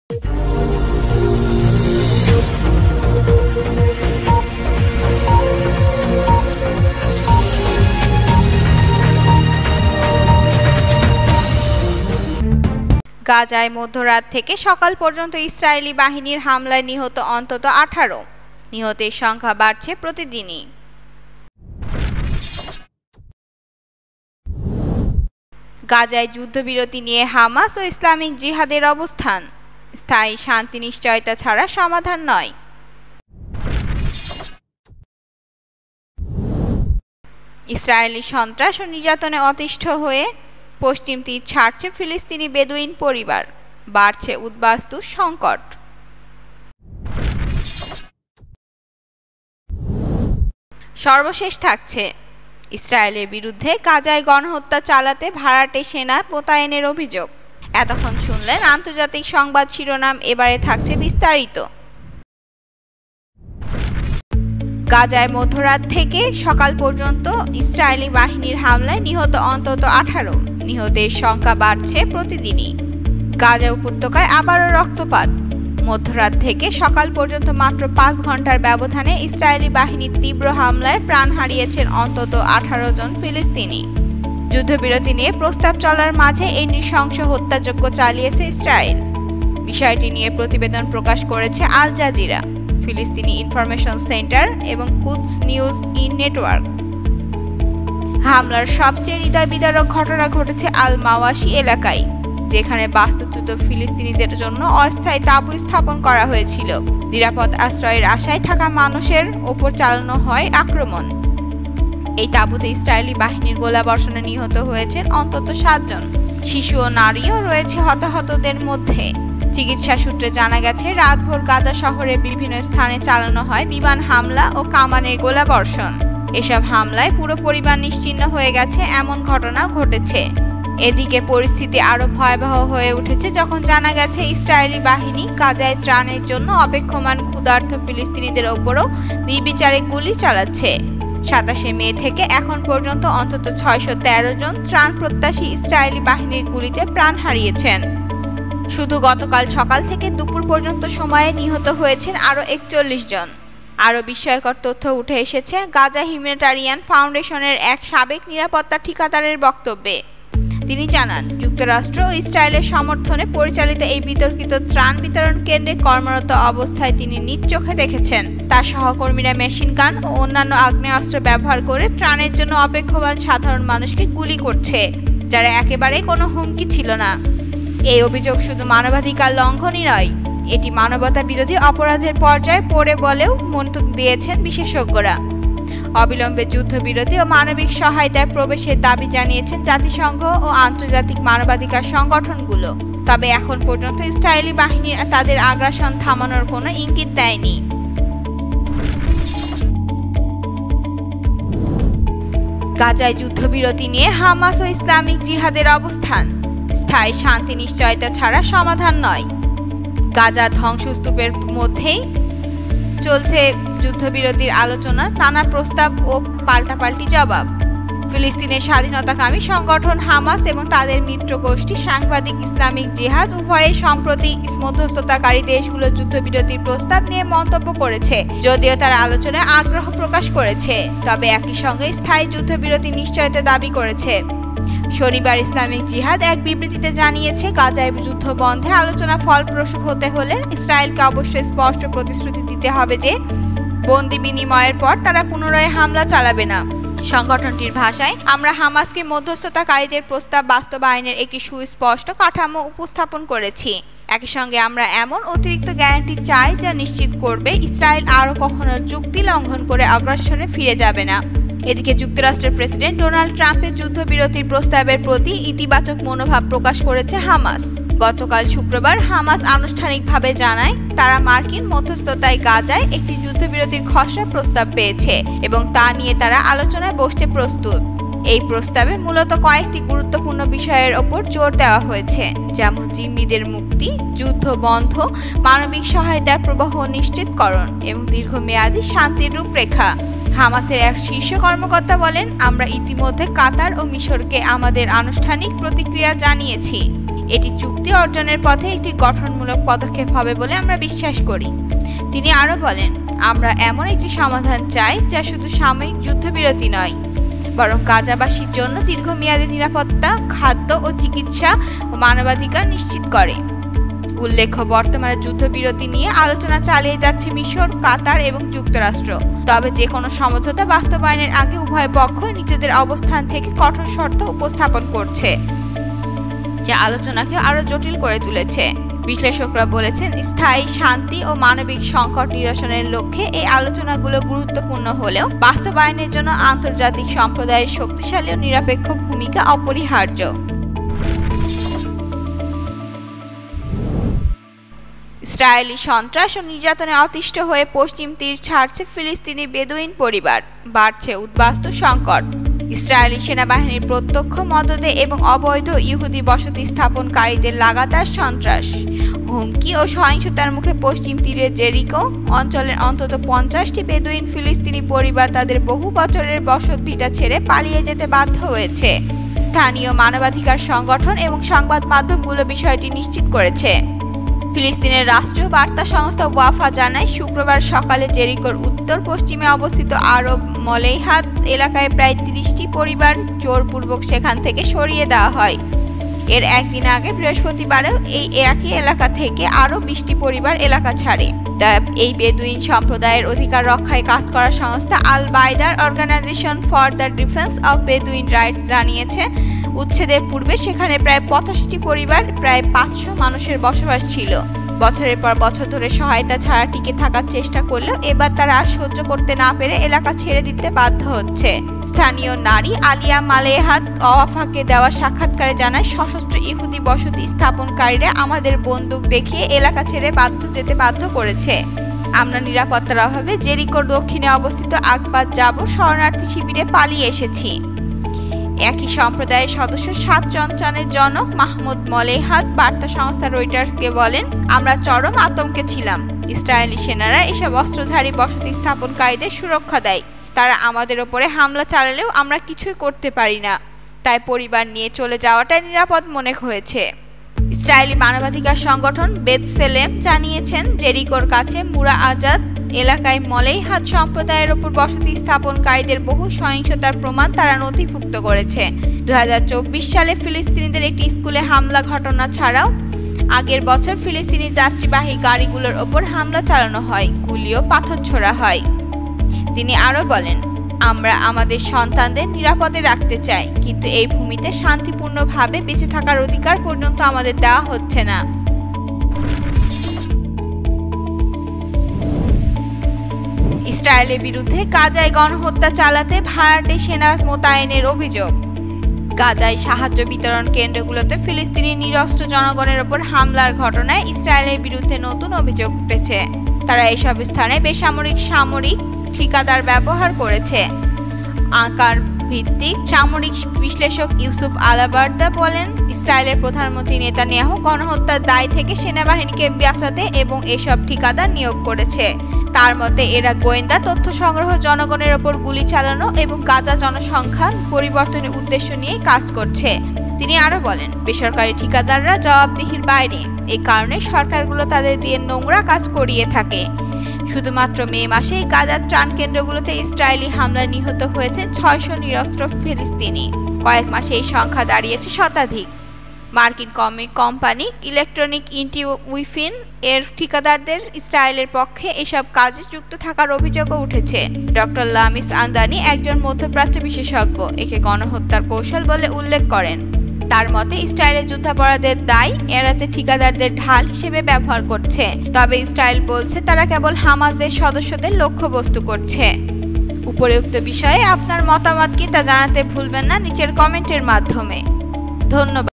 গাজায় মধ্যরাত থেকে সকাল পর্যন্ত ইসরায়েলি বাহিনীর হামলায় নিহত অন্তত 18। নিহতের সংখ্যা বাড়ছে প্রতিদিনই। গাজায় যুদ্ধবিরতি নিয়ে হামাস ও ইসলামিক জিহাদের অবস্থান। স্থায়ী শান্তি নিশ্চয়তা ছাড়া সমাধান নয়। ইসরায়েলি সন্ত্রাস ও নির্যাতনে অতিষ্ঠ হয়ে পশ্চিম তীর ছাড়ছে ফিলিস্তিনি বেদুইন পরিবার। বাড়ছে উদ্বাস্তু সংকট। সর্বশেষ থাকছে ইসরায়েলের বিরুদ্ধে গাজায় গণহত্যা চালাতে ভাড়াটে সেনা মোতায়েনের অভিযোগ। এতক্ষণ শুনলেন আন্তর্জাতিক সংবাদ শিরোনাম, এবারে থাকছে বিস্তারিত। গাজায় মধ্যরাত থেকে সকাল পর্যন্ত ইসরায়েলি বাহিনীর হামলায় নিহত অন্তত 18। নিহতের সংখ্যা বাড়ছে প্রতিদিনই। গাজা উপত্যকায় আবারও রক্তপাত। মধ্যরাত থেকে সকাল পর্যন্ত মাত্র 5 ঘন্টার ব্যবধানে ইসরায়েলি বাহিনীর তীব্র হামলায় প্রাণ হারিয়েছেন অন্তত 18 জন ফিলিস্তিনি। যুদ্ধবিরতি নিয়ে প্রস্তাব চলার মাঝে এই নৃশংস হত্যাযজ্ঞ চালিয়েছে ইসরায়েল। বিষয়টি নিয়ে প্রতিবেদন প্রকাশ করেছে আল জাজিরা, ফিলিস্তিনি ইনফরমেশন সেন্টার এবং কুদস নিউজ ইন নেটওয়ার্ক। হামলার সবচেয়ে হৃদয় বিদারক ঘটনা ঘটেছে আল মাওয়াশি এলাকায়, যেখানে বাস্তুচ্যুত ফিলিস্তিনিদের জন্য অস্থায়ী তাঁবু স্থাপন করা হয়েছিল। নিরাপদ আশ্রয়ের আশায় থাকা মানুষের ওপর চালানো হয় আক্রমণ। এই তাঁবুতে ইসরায়েলি বাহিনীর গোলাবর্ষণে নিহত হয়েছেন অন্তত 7 জন। শিশু ও নারীও রয়েছে হতাহতদের মধ্যে। চিকিৎসা সূত্রে জানা গেছে, রাতভর গাজা শহরের বিভিন্ন স্থানে চালানো হয় বিমান হামলা ও কামানের গোলাবর্ষণ। এসব হামলায় পুরো পরিবার নিশ্চিহ্ন হয়ে গেছে এমন ঘটনা ঘটেছে। এদিকে পরিস্থিতি আরো ভয়াবহ হয়ে উঠেছে যখন জানা গেছে ইসরায়েলি বাহিনী গাজায় ত্রাণের জন্য অপেক্ষমান ক্ষুধার্ত ফিলিস্তিনিদের ওপরও নির্বিচারে গুলি চালাচ্ছে। 27 মে থেকে এখন পর্যন্ত অন্তত 613 জন ত্রাণ প্রত্যাশী ইসরায়েলি বাহিনীর গুলিতে প্রাণ হারিয়েছেন। শুধু গতকাল সকাল থেকে দুপুর পর্যন্ত সময়ে নিহত হয়েছেন আরও 41 জন। আরও বিস্ময়কর তথ্য উঠে এসেছে গাজা হিউম্যানিটারিয়ান ফাউন্ডেশনের এক সাবেক নিরাপত্তা ঠিকাদারের বক্তব্যে। তিনি জানান, যুক্তরাষ্ট্র ও ইসরায়েলের সমর্থনে পরিচালিত এই বিতর্কিত ত্রাণ বিতরণ কেন্দ্রে কর্মরত অবস্থায় তিনি নিজ চোখে দেখেছেন তার সহকর্মীরা মেশিন গান ও অন্যান্য আগ্নেয়াস্ত্র ব্যবহার করে ত্রাণের জন্য অপেক্ষমান সাধারণ মানুষকে গুলি করছে, যারা একেবারে কোনো হুমকি ছিল না। এই অভিযোগ শুধু মানবাধিকার লঙ্ঘনই নয়, এটি মানবতা বিরোধী অপরাধের পর্যায়ে পড়ে বলেও মন্তব্য দিয়েছেন বিশেষজ্ঞরা। অবিলম্বে যুদ্ধবিরতি ও মানবিক সহায়তায় প্রবেশের দাবি জানিয়েছেন জাতিসংঘ ও আন্তর্জাতিক মানবাধিকার সংগঠনগুলো। তবে এখন পর্যন্ত ইসরায়েলি বাহিনী তাদের আগ্রাসন থামানোর কোনো ইঙ্গিত দেয়নি। গাজায় যুদ্ধবিরতি নিয়ে হামাস ও ইসলামিক জিহাদের অবস্থান। স্থায়ী শান্তি নিশ্চয়তা ছাড়া সমাধান নয়। গাজা ধ্বংসস্তূপের মধ্যেই চলছে যুদ্ধবিরতির আলোচনা, নানা প্রস্তাব ও পাল্টাপাল্টি জবাব। ফিলিস্তিনের স্বাধীনতাকামী সংগঠন হামাস এবং তাদের মিত্র গোষ্ঠী সাংবাদিক ইসলামিক জিহাদ উভয়ে সম্প্রতি মধ্যস্থতাকারী দেশগুলোর যুদ্ধবিরতির প্রস্তাব নিয়ে মন্তব্য করেছে। যদিও তারা আলোচনায় আগ্রহ প্রকাশ করেছে, তবে একই সঙ্গে স্থায়ী যুদ্ধবিরতি নিশ্চয়তা দাবি করেছে। শনিবার ইসলামিক জিহাদ এক বিবৃতিতে জানিয়েছে, গাজায় যুদ্ধ বন্ধে আলোচনা ফলপ্রসূ হতে হলে ইসরায়েলকে অবশ্যই স্পষ্ট প্রতিশ্রুতি দিতে হবে যে বন্দি বিনিময়ের পর তারা পুনরায় হামলা চালাবে না। সংগঠনটির ভাষায়, আমরা হামাসকে মধ্যস্থতাকারীদের প্রস্তাব বাস্তবায়নের একটি সুস্পষ্ট কাঠামো উপস্থাপন করেছি। একই সঙ্গে আমরা এমন অতিরিক্ত গ্যারান্টি চাই যা নিশ্চিত করবে ইসরায়েল আরও কখনো চুক্তি লঙ্ঘন করে আগ্রাসনে ফিরে যাবে না। এদিকে যুক্তরাষ্ট্রের প্রেসিডেন্ট ডোনাল্ড ট্রাম্পের যুদ্ধবিরতির প্রস্তাবের প্রতি ইতিবাচক মনোভাব প্রকাশ করেছে হামাস। গতকাল শুক্রবার হামাস আনুষ্ঠানিকভাবে জানায় তারা মার্কিন মধ্যস্থতায় গাজায় একটি যুদ্ধবিরতির খসড়া প্রস্তাব পেয়েছে এবং তা নিয়ে তারা আলোচনায় বসতে প্রস্তুত। এই প্রস্তাবে মূলত কয়েকটি গুরুত্বপূর্ণ বিষয়ের ওপর জোর দেওয়া হয়েছে, যেমন জিম্মিদের মুক্তি, যুদ্ধ বন্ধ, মানবিক সহায়তার প্রবাহ নিশ্চিতকরণ এবং দীর্ঘমেয়াদী শান্তির রূপরেখা। হামাসের এক শীর্ষ কর্মকর্তা বলেন, আমরা ইতিমধ্যে কাতার ও মিশরকে আমাদের আনুষ্ঠানিক প্রতিক্রিয়া জানিয়েছি। এটি চুক্তি অর্জনের পথে একটি গঠনমূলক পদক্ষেপ হবে বলে আমরা বিশ্বাস করি। তিনি আরও বলেন, আমরা এমন একটি সমাধান চাই যা শুধু সাময়িক যুদ্ধবিরতি নয়, বরং গাজাবাসীর জন্য দীর্ঘমেয়াদী নিরাপত্তা, খাদ্য ও চিকিৎসা ও মানবাধিকার নিশ্চিত করে। উল্লেখ্য, বর্তমানে যুদ্ধবিরতি নিয়ে আলোচনা চালিয়ে যাচ্ছে মিশর, কাতার এবং যুক্তরাষ্ট্র। তবে যে কোনো সমঝোতা বাস্তবায়নের আগে উভয় পক্ষ নিজেদের অবস্থান থেকে কঠোর শর্ত উপস্থাপন করছে, যা আলোচনাকে আরও জটিল করে তুলেছে। বিশ্লেষকরা বলেছেন, স্থায়ী শান্তি ও মানবিক সংকট নিরসনের লক্ষ্যে এই আলোচনাগুলো গুরুত্বপূর্ণ হলেও বাস্তবায়নের জন্য আন্তর্জাতিক সম্প্রদায়ের শক্তিশালী ও নিরপেক্ষ ভূমিকা অপরিহার্য। ইসরায়েলি সন্ত্রাস ও নির্যাতনে অতিষ্ঠ হয়ে পশ্চিম তীর ছাড়ছে ফিলিস্তিনি বেদুইন পরিবার, বাড়ছে উদ্বাস্তু সংকট। ইসরায়েলি সেনাবাহিনীর প্রত্যক্ষ মদদে এবং অবৈধ ইহুদি বসতি স্থাপনকারীদের লাগাতার সন্ত্রাস, হুমকি ও সহিংসতার মুখে পশ্চিম তীরের জেরিকো অঞ্চলের অন্তত 50টি বেদুইন ফিলিস্তিনি পরিবার তাদের বহু বছরের বসতভিটা ছেড়ে পালিয়ে যেতে বাধ্য হয়েছে। স্থানীয় মানবাধিকার সংগঠন এবং সংবাদ মাধ্যমগুলো বিষয়টি নিশ্চিত করেছে। ফিলিস্তিনের রাষ্ট্রীয় বার্তা সংস্থা ওয়াফা জানায়, শুক্রবার সকালে জেরিকোর উত্তর পশ্চিমে অবস্থিত আরব মলেইহাত এলাকায় প্রায় 30টি পরিবার জোরপূর্বক সেখান থেকে সরিয়ে দেওয়া হয়। এর একদিন আগে বৃহস্পতিবারেও এই একই এলাকা থেকে আরও 20টি পরিবার এলাকা ছাড়ে। এই বেদুইন সম্প্রদায়ের অধিকার রক্ষায় কাজ করা সংস্থা Al Baidar organization for the defence of Bedouin rights জানিয়েছে, উচ্ছেদের পূর্বে সেখানে প্রায় 85টি পরিবার, প্রায় 500 মানুষের বসবাস ছিল। বছরের পর বছর ধরে সহায়তা ছাড়া টিকে থাকার চেষ্টা করলেও এবার তারা আর সহ্য করতে না পেরে এলাকা ছেড়ে দিতে বাধ্য হচ্ছে। স্থানীয় নারী আলিয়া মালেহাত ওয়াফাকে দেওয়া সাক্ষাৎকারে জানায়, সশস্ত্র ইহুদি বসতি স্থাপনকারীরা আমাদের বন্দুক দেখিয়ে এলাকা ছেড়ে যেতে বাধ্য করেছে। আমরা নিরাপত্তার অভাবে জেরিকোর দক্ষিণে অবস্থিত আকবাদ জাবর শরণার্থী শিবিরে পালিয়ে এসেছি। একই সম্প্রদায়ের সদস্য 7 জনের জনক মাহমুদ মলেহাত বার্তা সংস্থা রয়টার্সকে বলেন, আমরা চরম আতঙ্কে ছিলাম। ইসরায়েলি সেনারা এসব অস্ত্রধারী বসতি স্থাপনকারীদের সুরক্ষা দেয়। তারা আমাদের ওপরে হামলা চালালেও আমরা কিছুই করতে পারি না, তাই পরিবার নিয়ে চলে যাওয়াটাই নিরাপদ মনে হয়েছে। ইসরায়েলি মানবাধিকার সংগঠন বেতসেলেম জানিয়েছেন, জেরিকোর কাছে মুরা আজাদ এলাকায় মলেইহাত সম্প্রদায়ের ওপর বসতি স্থাপনকারীদের বহু সহিংসতার প্রমাণ তারা নথিভুক্ত করেছে। 2024 সালে ফিলিস্তিনিদের একটি স্কুলে হামলা ঘটনা ছাড়াও আগের বছর ফিলিস্তিনি যাত্রীবাহী গাড়িগুলোর ওপর হামলা চালানো হয়, গুলি ও পাথর ছোড়া হয়। তিনি আরও বলেন, আমরা আমাদের সন্তানদের নিরাপদে রাখতে চাই, কিন্তু এই ভূমিতে শান্তিপূর্ণভাবে বেঁচে থাকার অধিকার পর্যন্ত আমাদের দেওয়া হচ্ছে না। ইসরায়েলের বিরুদ্ধে গাজায় গণহত্যা চালাতে ভাড়াটে সেনা মোতায়েনের অভিযোগ। গাজায় সাহায্য বিতরণ কেন্দ্রগুলোতে ফিলিস্তিনি নিরস্ত্র জনগণের ওপর হামলার ঘটনায় ইসরায়েলের বিরুদ্ধে নতুন অভিযোগ উঠেছে। তারা এসব স্থানে বেসামরিক সামরিক ঠিকাদার ব্যবহার করেছে। আঙ্কার ভিত্তিক সামরিক বিশ্লেষক ইউসুফ আলাবার্দা বলেন, ইসরায়েলের প্রধানমন্ত্রী নেতানিয়াহু গণহত্যার দায় থেকে সেনাবাহিনীকে বাঁচাতে এবং এসব ঠিকাদার নিয়োগ করেছে। তার মতে এরা গোয়েন্দা তথ্য সংগ্রহ, জনগণের ওপর গুলি চালানো এবং গাজা জনসংখ্যা পরিবর্তনের উদ্দেশ্য নিয়ে কাজ করছে। তিনি আরও বলেন, বেসরকারি ঠিকাদাররা জবাবদিহির বাইরে, এই কারণে সরকারগুলো তাদের দিয়ে নোংরা কাজ করিয়ে থাকে। শুধুমাত্র মে মাসেই গাজার ত্রাণ কেন্দ্রগুলোতে ইসরায়েলি হামলায় নিহত হয়েছেন 600 নিরস্ত্র ফিলিস্তিনি। কয়েক মাসে এই সংখ্যা দাঁড়িয়েছে শতাধিক। মার্কিন কোম্পানি ইলেকট্রনিক ইন্টিউইফিন এর ঠিকাদারদের ইসরায়েলের পক্ষে এসব কাজে যুক্ত থাকার অভিযোগও উঠেছে। ডক্টর লামিস আন্দানি একজন মধ্যপ্রাচ্য বিশেষজ্ঞ একে গণহত্যার কৌশল বলে উল্লেখ করেন। তার মতে ইসরায়েলের যুদ্ধাপরাধের দায় এড়াতে ঠিকাদারদের ঢাল হিসেবে ব্যবহার করছে। তবে ইসরায়েল বলছে তারা কেবল হামাসের সদস্যদের লক্ষ্যবস্তু করছে। উপরোক্ত বিষয়ে আপনার মতামত কি তা জানাতে ভুলবেন না নিচের কমেন্টের মাধ্যমে। ধন্যবাদ।